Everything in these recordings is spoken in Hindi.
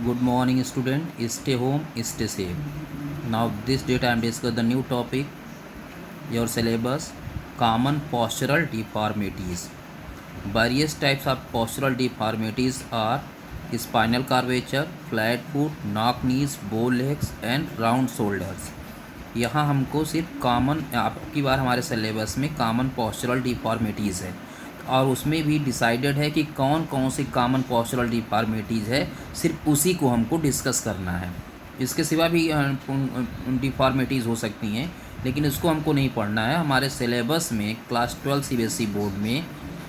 Good morning, student. Stay home, stay safe. Now, this date I am discussing the new topic, your syllabus, common postural deformities. Various types of postural deformities are spinal curvature, flat foot, knock knees, bow legs and round shoulders. यहाँ हमको सिर्फ कॉमन आपकी बार हमारे सिलेबस में कॉमन पोस्चरल डिफॉर्मिटीज़ है और उसमें भी डिसाइडेड है कि कौन कौन सी कॉमन पोस्चरल डिफॉर्मिटीज़ है, सिर्फ उसी को हमको डिस्कस करना है। इसके सिवा भी डिफॉर्मिटीज़ हो सकती हैं, लेकिन इसको हमको नहीं पढ़ना है। हमारे सिलेबस में क्लास 12 सीबीएसई बोर्ड में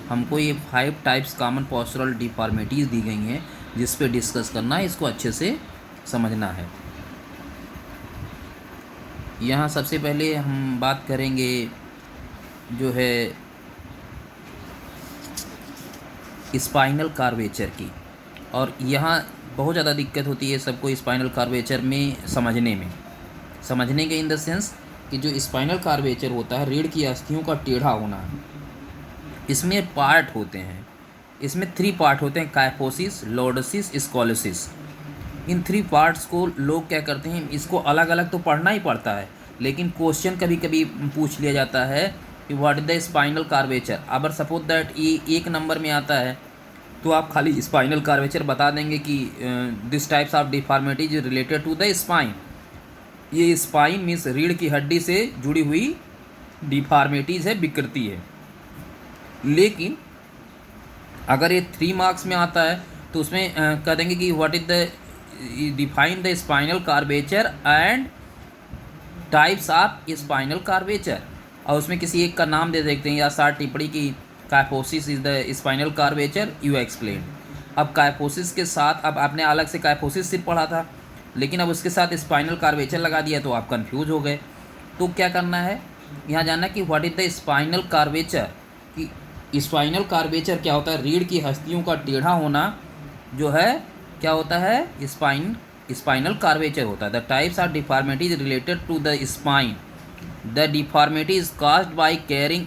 हमको ये 5 टाइप्स कॉमन पोस्चरल डिफॉर्मिटीज़ दी गई हैं, जिस पे डिस्कस करना है, इसको अच्छे से समझना है। यहाँ सबसे पहले हम बात करेंगे जो है स्पाइनल कार्वेचर की, और यहाँ बहुत ज़्यादा दिक्कत होती है सबको स्पाइनल कार्वेचर में समझने के इन द सेंस कि जो स्पाइनल कार्वेचर होता है रीढ़ की अस्थियों का टेढ़ा होना, इसमें पार्ट होते हैं। इसमें 3 पार्ट होते हैं, काइफोसिस, लॉर्डोसिस, स्कोलोसिस। इन 3 पार्ट्स को लोग क्या करते हैं, इसको अलग अलग तो पढ़ना ही पड़ता है, लेकिन क्वेश्चन कभी कभी पूछ लिया जाता है कि what is the spinal curvature. अगर सपोज दैट ये 1 नंबर में आता है तो आप खाली स्पाइनल कार्वेचर बता देंगे कि this types of deformities related to the spine. ये स्पाइन मीन्स रीढ़ की हड्डी से जुड़ी हुई डिफॉर्मिटीज़ है, विकृति है। लेकिन अगर ये 3 मार्क्स में आता है तो उसमें कह देंगे कि what is the define the spinal curvature and types of spinal curvature, और उसमें किसी एक का नाम दे देते हैं या 60 टिप्पणी की kyphosis is the spinal curvature you explain. अब काइफोसिस के साथ, अब आपने अलग से काइफोसिस सिर्फ पढ़ा था, लेकिन अब उसके साथ स्पाइनल कार्वेचर लगा दिया तो आप कंफ्यूज हो गए। तो क्या करना है, यहाँ जानना कि what is the spinal curvature, कि स्पाइनल कार्वेचर क्या होता है। रीढ़ की हस्तियों का टेढ़ा होना जो है क्या होता है, स्पाइनल कार्वेचर होता है। The types of deformities related to the spine, the deformity is caused by carrying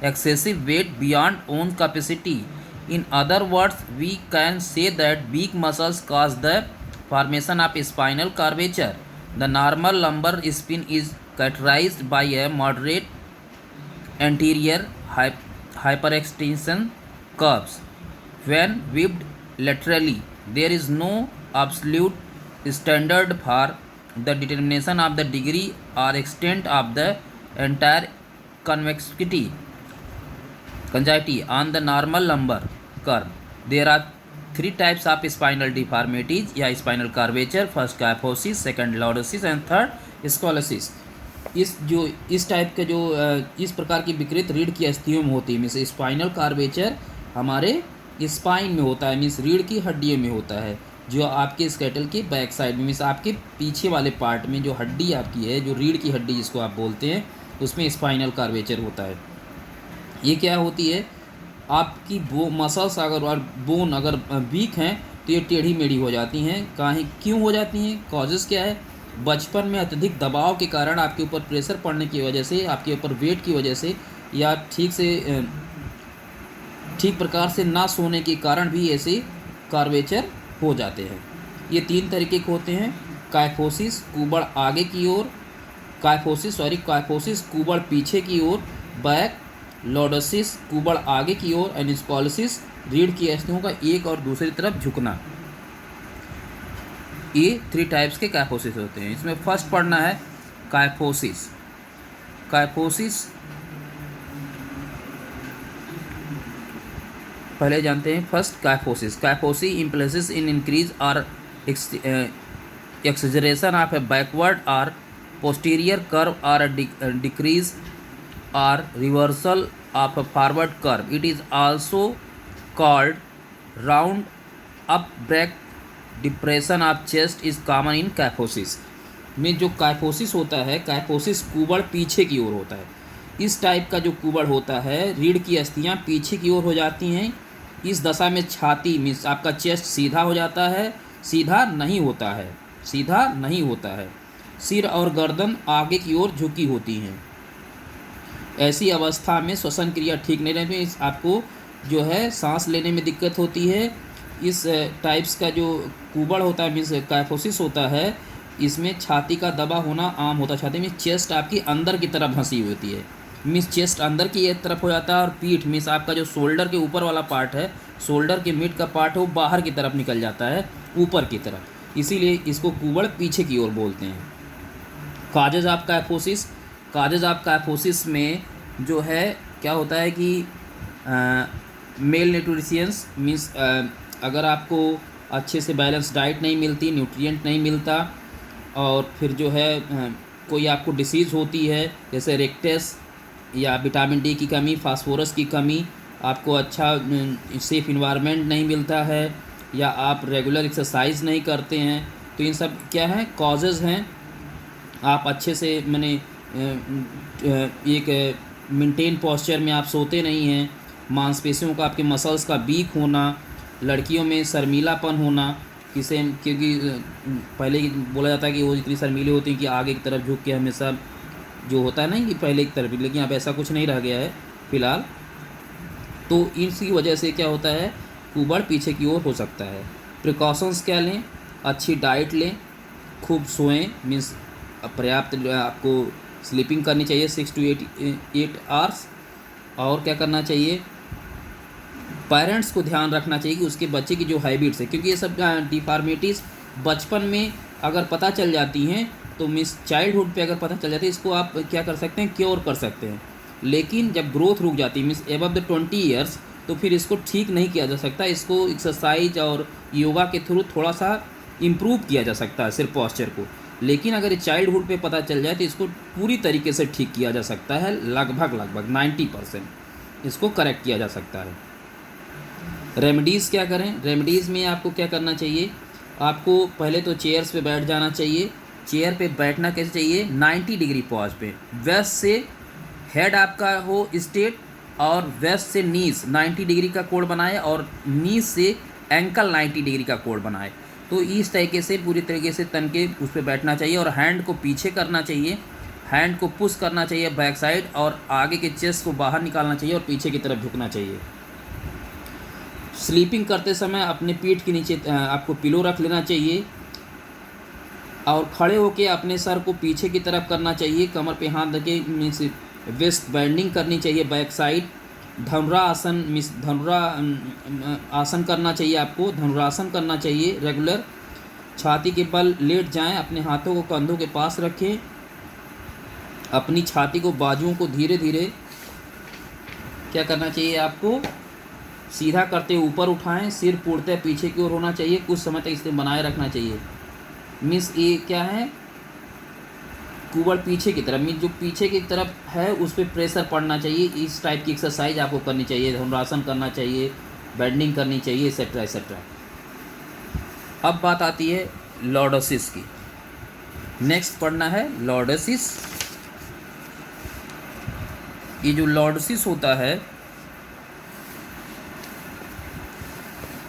excessive weight beyond own capacity. In other words, we can say that weak muscles cause the formation of spinal curvature. The normal lumbar spine is characterized by a moderate anterior hyperextension curves. When whipped laterally, there is no absolute standard for the determination of the degree or extent of the entire convexity on the normal lumbar curve. There are 3 types of spinal deformities या spinal curvature. First kyphosis, second lordosis and third scoliosis. इस टाइप के जो इस प्रकार की विकृत रीढ़ की अस्थियों में होती है, मीन्स स्पाइनल कार्वेचर हमारे स्पाइन में होता है, मीन्स रीढ़ की हड्डियों में होता है, जो आपके स्केटल के बैक साइड में, मीन्स आपके पीछे वाले पार्ट में जो हड्डी आपकी है, जो रीढ़ की हड्डी जिसको आप बोलते हैं, उसमें स्पाइनल कार्वेचर होता है। ये क्या होती है, आपकी मसल्स अगर और बोन अगर वीक हैं तो ये टेढ़ी मेढ़ी हो जाती हैं। क्यों हो जाती हैं, कॉजेज़ क्या है, बचपन में अत्यधिक दबाव के कारण, आपके ऊपर प्रेशर पड़ने की वजह से, आपके ऊपर वेट की वजह से, या ठीक प्रकार से ना सोने के कारण भी ऐसे कार्वेचर हो जाते हैं। ये 3 तरीके के होते हैं, काइफोसिस कुबड़ आगे की ओर, काइफोसिस कुबड़ पीछे की ओर बैक, लॉर्डोसिस कुबड़ आगे की ओर एंड स्कोलोसिस रीढ़ की अस्थियों का एक और दूसरी तरफ झुकना। ये 3 टाइप्स के काइफोसिस होते हैं। इसमें फर्स्ट पढ़ना है काइफोसिस। पहले जानते हैं फर्स्ट काइफोसिस। काइफोसी इम्प्लिसिस इन इंक्रीज और एक्सजरेशन ऑफ ए बैकवर्ड और पोस्टीरियर कर्व और decrease or reversal of a forward curve. It is also called round up back depression of chest is common in kyphosis. में जो काइफोसिस होता है, काइफोसिस कुबड़ पीछे की ओर होता है। इस टाइप का जो कुबड़ होता है, रीढ़ की अस्थियाँ पीछे की ओर हो जाती हैं। इस दशा में छाती मीन्स आपका चेस्ट सीधा हो जाता है, सीधा नहीं होता है। सिर और गर्दन आगे की ओर झुकी होती हैं। ऐसी अवस्था में श्वसन क्रिया ठीक नहीं रहती, आपको जो है सांस लेने में दिक्कत होती है, इस टाइप्स का जो कुबड़ होता है मीन्स काइफोसिस होता है, इसमें छाती का दबा होना आम होता है। छाती में चेस्ट आपकी अंदर की तरफ धंसी होती है, मीन्स चेस्ट अंदर की एक तरफ हो जाता है, और पीठ मीन्स आपका जो शोल्डर के ऊपर वाला पार्ट है, शोल्डर के मिड का पार्ट है, वो बाहर की तरफ निकल जाता है, ऊपर की तरफ, इसीलिए इसको कुबड़ पीछे की ओर बोलते हैं। Causes of kyphosis, causes of kyphosis में जो है क्या होता है कि मेल न्यूट्रिशियंस मीन्स अगर आपको अच्छे से बैलेंस डाइट नहीं मिलती, न्यूट्रिएंट नहीं मिलता, और फिर जो है कोई आपको डिसीज़ होती है जैसे रेक्टेस या विटामिन डी की कमी, फास्फोरस की कमी, आपको अच्छा सेफ इन्वायरमेंट नहीं मिलता है, या आप रेगुलर एक्सरसाइज नहीं करते हैं, तो इन सब क्या है कॉजेज़ हैं। आप अच्छे से मैंने एक मेंटेन पोस्चर में आप सोते नहीं हैं, मांसपेशियों का आपके मसल्स का वीक होना, लड़कियों में शर्मीलापन होना, किसे क्योंकि पहले बोला जाता है कि वो इतनी शर्मीली होती हैं कि आगे की तरफ झुक के हमेशा जो होता है ना कि पहले की तरफ, लेकिन अब ऐसा कुछ नहीं रह गया है फ़िलहाल। तो इसी वजह से क्या होता है कुबड़ पीछे की ओर हो सकता है। प्रिकॉशंस क्या लें? अच्छी डाइट लें, खूब सोएं, मीन्स पर्याप्त आपको स्लीपिंग करनी चाहिए 6 to 8 आवर्स। और क्या करना चाहिए, पेरेंट्स को ध्यान रखना चाहिए कि उसके बच्चे की जो हैबिट्स है, क्योंकि ये सब डिफॉर्मिटीज़ बचपन में अगर पता चल जाती हैं तो मिस चाइल्डहुड पे अगर पता चल जाती है, इसको आप क्या कर सकते हैं, क्योर कर सकते हैं। लेकिन जब ग्रोथ रुक जाती है मीन्स एबव द 20 ईयर्स, तो फिर इसको ठीक नहीं किया जा सकता। इसको एक्सरसाइज और योगा के थ्रू थोड़ा सा इम्प्रूव किया जा सकता है सिर्फ पॉस्चर को। लेकिन अगर ये चाइल्डहुड पे पता चल जाए तो इसको पूरी तरीके से ठीक किया जा सकता है, लगभग 90% इसको करेक्ट किया जा सकता है। रेमेडीज़ क्या करें? रेमेडीज़ में आपको क्या करना चाहिए, आपको पहले तो चेयर्स पे बैठ जाना चाहिए। चेयर पे बैठना कैसे चाहिए, 90 डिग्री पॉज पे, वेस्ट से हेड आपका हो स्ट्रेट, और वेस्ट से नीज 90 डिग्री का कोण बनाए, और नीज से एंकल 90 डिग्री का कोण बनाए। तो इस तरीके से पूरी तरीके से तन के उस पर बैठना चाहिए, और हैंड को पीछे करना चाहिए, हैंड को पुश करना चाहिए बैक साइड, और आगे के चेस्ट को बाहर निकालना चाहिए और पीछे की तरफ झुकना चाहिए। स्लीपिंग करते समय अपने पीठ के नीचे आपको पिलो रख लेना चाहिए, और खड़े होके अपने सर को पीछे की तरफ करना चाहिए, कमर पे हाथ रखे, मीन्स वेस्ट बैंडिंग करनी चाहिए बैक साइड। धनुरा आसन मीन्स धनुरा आसन करना चाहिए, आपको धनुरासन करना चाहिए रेगुलर। छाती के बल लेट जाएं, अपने हाथों को कंधों के पास रखें, अपनी छाती को बाजुओं को धीरे धीरे क्या करना चाहिए, आपको सीधा करते ऊपर उठाएं, सिर पूर्णतः पीछे की ओर होना चाहिए, कुछ समय तक इसे बनाए रखना चाहिए। मीन्स ये क्या है, कुबड़ पीछे की तरफ, मीन्स जो पीछे की तरफ है उस पर प्रेशर पड़ना चाहिए। इस टाइप की एक्सरसाइज आपको करनी चाहिए, धनुरासन करना चाहिए, बेंडिंग करनी चाहिए, एक्सेट्रा एक्सेट्रा। अब बात आती है लॉर्डोसिस की। नेक्स्ट पढ़ना है लॉर्डोसिस। ये जो लॉर्डोसिस होता है,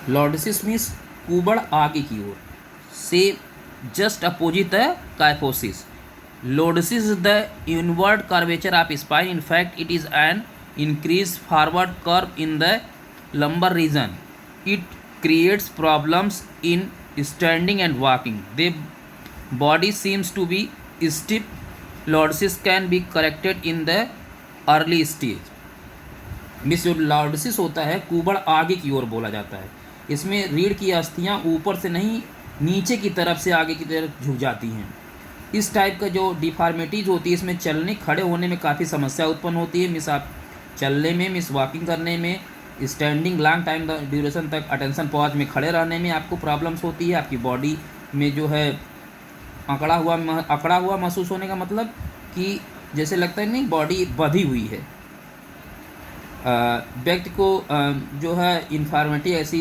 लॉर्डोसिस मीन्स कुबड़ आगे की ओर से just opposite the kyphosis. Lordosis is the inward curvature of spine. In fact, it is an increased forward curve in the lumbar region. It creates problems in standing and walking. The body seems to be stiff. Lordosis can be corrected in the early stage. Miss जो लॉर्डोसिस होता है कुबड़ आगे की ओर बोला जाता है। इसमें रीढ़ की अस्थियां ऊपर से नहीं नीचे की तरफ से आगे की तरफ झुक जाती हैं। इस टाइप का जो डिफॉर्मिटीज़ होती है, इसमें चलने खड़े होने में काफ़ी समस्या उत्पन्न होती है। मिस आप चलने में, मिस वॉकिंग करने में, स्टैंडिंग लॉन्ग टाइम ड्यूरेशन तक अटेंशन पॉज में खड़े रहने में आपको प्रॉब्लम्स होती है। आपकी बॉडी में जो है अकड़ा हुआ महसूस होने का मतलब कि जैसे लगता है नहीं बॉडी बंधी हुई है। व्यक्ति को जो है इन्फॉर्मेटी, ऐसी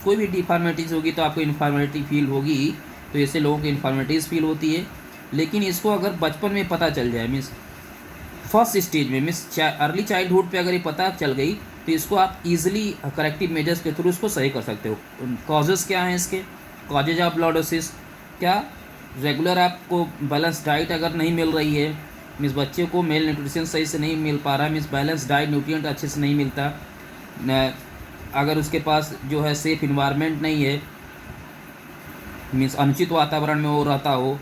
कोई भी डिफॉर्मेटीज़ होगी तो आपको इन्फॉर्मेटी फील होगी, तो ऐसे लोगों को इन्फॉर्मेटीज़ फील होती है। लेकिन इसको अगर बचपन में पता चल जाए, मीन्स फर्स्ट स्टेज में, मीन्स अर्ली चाइल्डहुड पे अगर ये पता चल गई, तो इसको आप इजीली करेक्टिव मेजर्स के थ्रू इसको सही कर सकते हो। कॉजेज़ क्या हैं इसके? कॉजेज ऑफ लॉर्डोसिस क्या, रेगुलर आपको बैलेंस डाइट अगर नहीं मिल रही है, मीन्स बच्चे को मेल न्यूट्रिशन सही से नहीं मिल पा रहा है, मीन्स बैलेंस डाइट न्यूट्रिएंट अच्छे से नहीं मिलता, अगर उसके पास जो है सेफ इन्वायरमेंट नहीं है, मीन्स अनुचित वातावरण में वो रहता हो,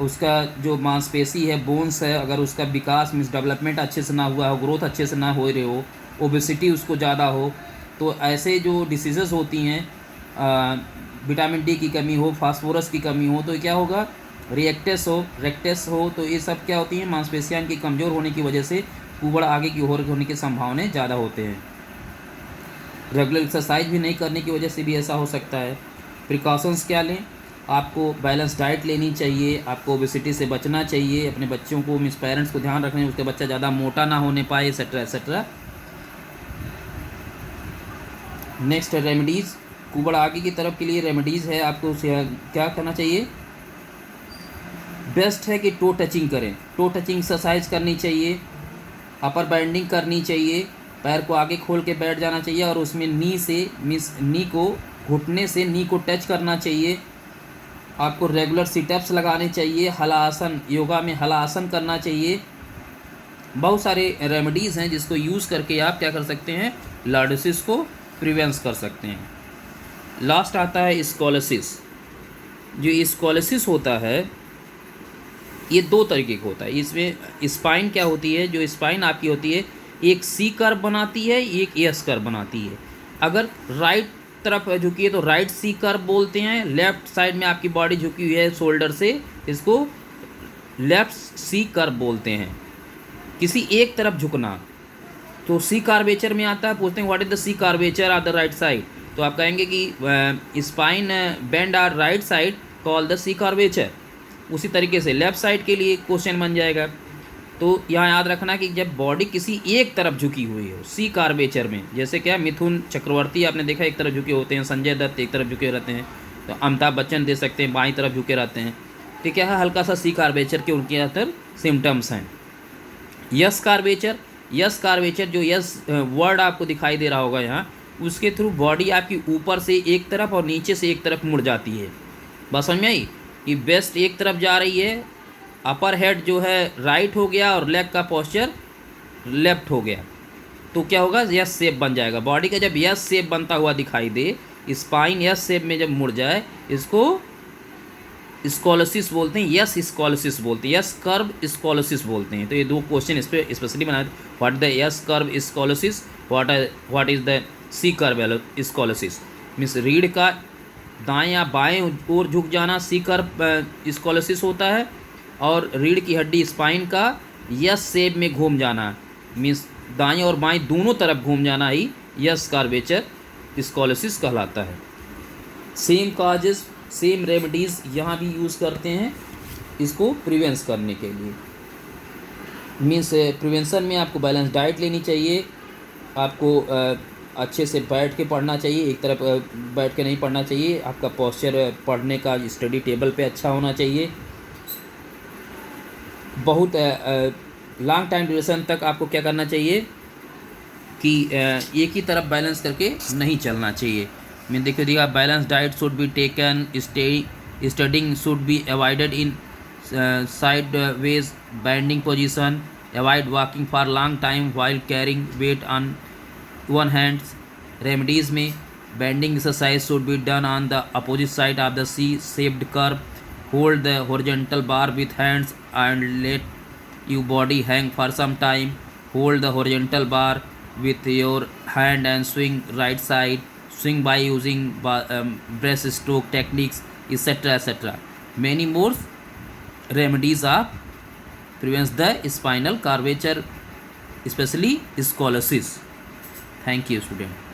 उसका जो मांसपेशी है, बोन्स है, अगर उसका विकास मीन्स डेवलपमेंट अच्छे से ना हुआ हो, ग्रोथ अच्छे से ना हो रहे हो, ओबेसिटी उसको ज़्यादा हो, तो ऐसे जो डिसीज़ेज़ होती हैं, विटामिन डी की कमी हो, फास्फोरस की कमी हो, तो क्या होगा, रेक्टेस हो, तो ये सब क्या होती हैं, मांसपेशियाँ की कमज़ोर होने की वजह से कुबड़ आगे की ओर होने की संभावनाएँ ज़्यादा होते हैं। रेगुलर एक्सरसाइज भी नहीं करने की वजह से भी ऐसा हो सकता है। प्रिकॉशंस क्या लें, आपको बैलेंस डाइट लेनी चाहिए, आपको ओबेसिटी से बचना चाहिए, अपने बच्चों को मीन्स पेरेंट्स को ध्यान रखना है उसके बच्चा ज़्यादा मोटा ना होने पाए, एक्सेट्रा एक्सेट्रा। नेक्स्ट है रेमेडीज़। कुबड़ आगे की तरफ के लिए रेमेडीज़ है, आपको क्या करना चाहिए, बेस्ट है कि टो टचिंग करें, टो टचिंग एक्सरसाइज करनी चाहिए, अपर बैंडिंग करनी चाहिए, पैर को आगे खोल के बैठ जाना चाहिए और उसमें नी से मीन्स नी को घुटने से नी को टच करना चाहिए। आपको रेगुलर सिटअप्स लगाने चाहिए, हलासन, योगा में हलासन करना चाहिए। बहुत सारे रेमेडीज़ हैं जिसको यूज़ करके आप क्या कर सकते हैं, लॉर्डोसिस को प्रिवेंस कर सकते हैं। लास्ट आता है स्कोलियोसिस। जो स्कोलियोसिस होता है ये दो तरीके का होता है। इसमें स्पाइन क्या होती है, जो स्पाइन आपकी होती है एक सी कर्व बनाती है, एक एस कर्व बनाती है। अगर राइट तरफ झुकी है तो राइट सी कर्व बोलते हैं, लेफ्ट साइड में आपकी बॉडी झुकी हुई है शोल्डर से, इसको लेफ्ट सी कर्व बोलते हैं। किसी एक तरफ झुकना तो सी कार्वेचर में आता है। पूछते हैं what is the C curvature of the right side, तो आप कहेंगे कि spine bend are right side call the C curvature. उसी तरीके से लेफ़्ट साइड के लिए क्वेश्चन बन जाएगा। तो यहाँ याद रखना कि जब बॉडी किसी एक तरफ झुकी हुई हो सी कार्वेचर में, जैसे क्या मिथुन चक्रवर्ती आपने देखा एक तरफ झुके होते हैं, संजय दत्त एक तरफ झुके रहते हैं, तो अमिताभ बच्चन दे सकते हैं बाईं तरफ झुके रहते हैं, तो क्या है हल्का सा सी कार्वेचर के उनके अंदर सिम्टम्स हैं। यस कार्वेचर, यस कार्वेचर जो यस वर्ड आपको दिखाई दे रहा होगा यहाँ, उसके थ्रू बॉडी आपकी ऊपर से एक तरफ और नीचे से एक तरफ मुड़ जाती है। बस समझ में आई कि वेस्ट एक तरफ जा रही है, अपर हेड जो है राइट हो गया और लेग का पोस्चर लेफ्ट हो गया, तो क्या होगा, यस शेप बन जाएगा। बॉडी का जब यस शेप बनता हुआ दिखाई दे, स्पाइन यस शेप में जब मुड़ जाए, इसको स्कोलियोसिस बोलते हैं, यस स्कोलियोसिस बोलते हैं, यस कर्व स्कोलियोसिस बोलते हैं। तो ये दो क्वेश्चन इस पर स्पेशली बनाए, what the S curve scoliosis, what is the C curve scoliosis. Means रीढ़ का दाएं या बाएं ओर झुक जाना सी कर्व स्कोलियोसिस होता है, और रीढ़ की हड्डी स्पाइन का यस शेप में घूम जाना, मीन्स दाएं और बाएं दोनों तरफ घूम जाना ही यस कार्वेचर स्कोलियोसिस कहलाता है। सेम काजेस सेम रेमेडीज़ यहाँ भी यूज़ करते हैं इसको प्रिवेंस करने के लिए। मीन्स प्रिवेंशन में आपको बैलेंस डाइट लेनी चाहिए, आपको अच्छे से बैठ के पढ़ना चाहिए, एक तरफ बैठ के नहीं पढ़ना चाहिए, आपका पोस्चर पढ़ने का स्टडी टेबल पे अच्छा होना चाहिए। बहुत लॉन्ग टाइम ड्यूरेशन तक आपको क्या करना चाहिए कि एक ही तरफ बैलेंस करके नहीं चलना चाहिए। मैं देखिए दिया, balance diet should be taken, standing should be avoided in sideways bending position, avoid walking for long time while carrying weight on one hands. Remedies में bending exercise should be done on the opposite side of the C shaped curve, hold the horizontal bar with hands and let your body hang for some time, hold the horizontal bar with your hand and swing right side, swing by using breast stroke techniques, etc etc. Many more remedies are prevents the spinal curvature, especially scoliosis. Thank you student.